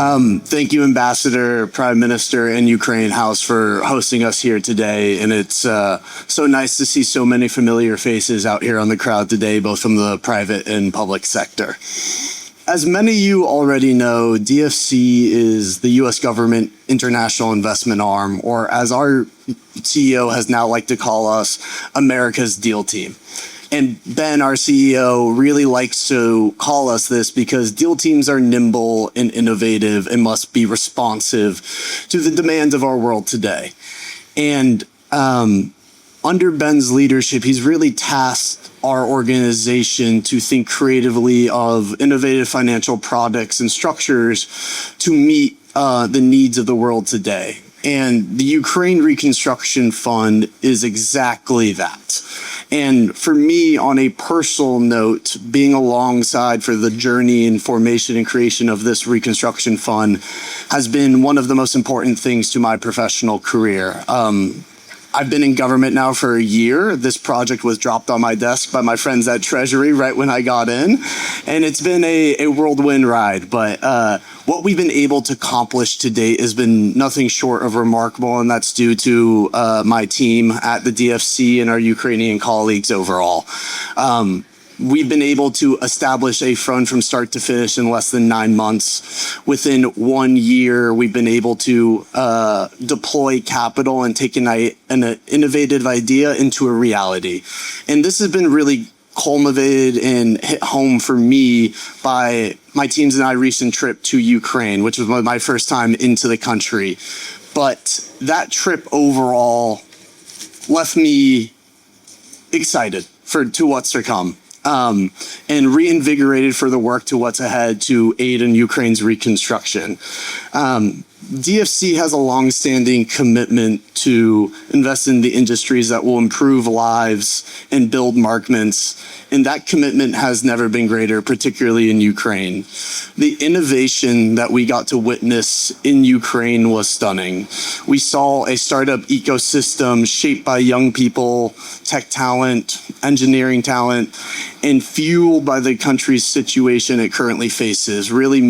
Thank you, Ambassador, Prime Minister, and Ukraine House for hosting us here today. And it's so nice to see so many familiar faces out here on the crowd today, both from the private and public sector. As many of you already know, DFC is the U.S. government international investment arm, or as our CEO has now liked to call us, America's deal team. And Ben, our CEO, really likes to call us this because deal teams are nimble and innovative and must be responsive to the demands of our world today. And under Ben's leadership, he's really tasked our organization to think creatively of innovative financial products and structures to meet the needs of the world today. And the Ukraine Reconstruction Fund is exactly that. And for me, on a personal note, being alongside for the journey and formation and creation of this Reconstruction Fund has been one of the most important things to my professional career. I've been in government now for a year. This project was dropped on my desk by my friends at Treasury right when I got in. And it's been a whirlwind ride. But what we've been able to accomplish to date has been nothing short of remarkable. And that's due to my team at the DFC and our Ukrainian colleagues overall. We've been able to establish a fund from start to finish in less than 9 months. Within 1 year, we've been able to deploy capital and take an innovative idea into a reality. And this has been really culminated and hit home for me by my team's and I recent trip to Ukraine, which was my first time into the country. But that trip overall left me excited to what's to come. And reinvigorated for the work to what's ahead to aid in Ukraine's reconstruction. DFC has a longstanding commitment to invest in the industries that will improve lives and build markets, and that commitment has never been greater, particularly in Ukraine. The innovation that we got to witness in Ukraine was stunning. We saw a startup ecosystem shaped by young people, tech talent, engineering talent, and fueled by the country's situation it currently faces, really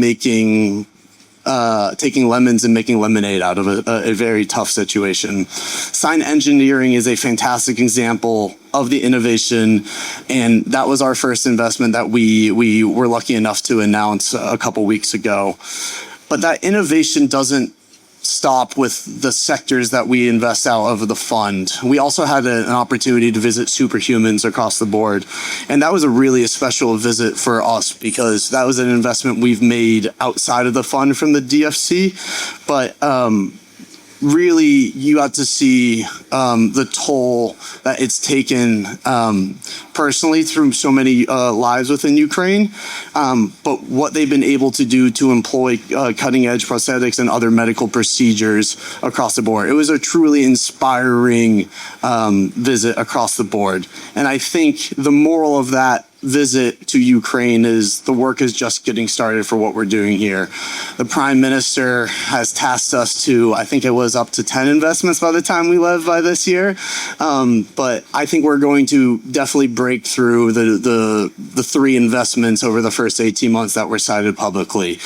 taking lemons and making lemonade out of a very tough situation. Sign Engineering is a fantastic example of the innovation, and that was our first investment that we were lucky enough to announce a couple weeks ago. But that innovation doesn't stop with the sectors that we invest out of the fund. We also had an opportunity to visit superhumans across the board. And that was a really special visit for us because that was an investment we've made outside of the fund from the DFC. But really, you got to see the toll that it's taken personally through so many lives within Ukraine, but what they've been able to do to employ cutting-edge prosthetics and other medical procedures across the board. It was a truly inspiring visit across the board. And I think the moral of that visit to Ukraine is the work is just getting started for what we're doing here. The Prime Minister has tasked us to, I think it was up to 10 investments by the time we left by this year. But I think we're going to definitely break through the 3 investments over the first 18 months that were cited publicly.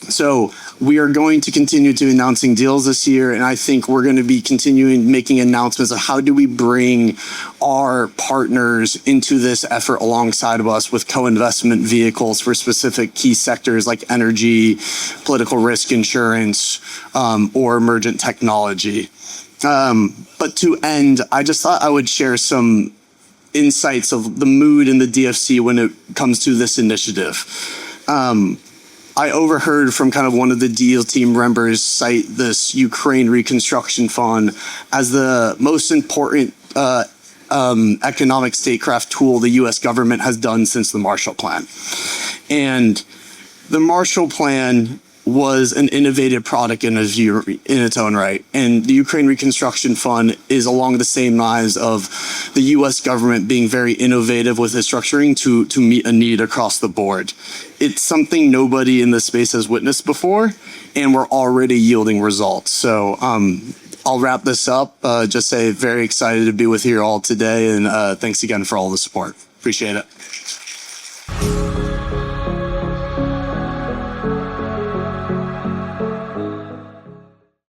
So we are going to continue to announcing deals this year, and I think we're going to be continuing making announcements of how do we bring our partners into this effort alongside of us with co-investment vehicles for specific key sectors like energy, political risk insurance, or emergent technology. But to end, I just thought I would share some insights of the mood in the DFC when it comes to this initiative. I overheard from kind of one of the deal team members cite this Ukraine Reconstruction Fund as the most important economic statecraft tool the U.S. government has done since the Marshall Plan. And the Marshall Plan was an innovative product in its own right. And the Ukraine Reconstruction Fund is along the same lines of the U.S. government being very innovative with its structuring to meet a need across the board. It's something nobody in this space has witnessed before, and we're already yielding results. So I'll wrap this up. Just say very excited to be with you all today, and thanks again for all the support. Appreciate it.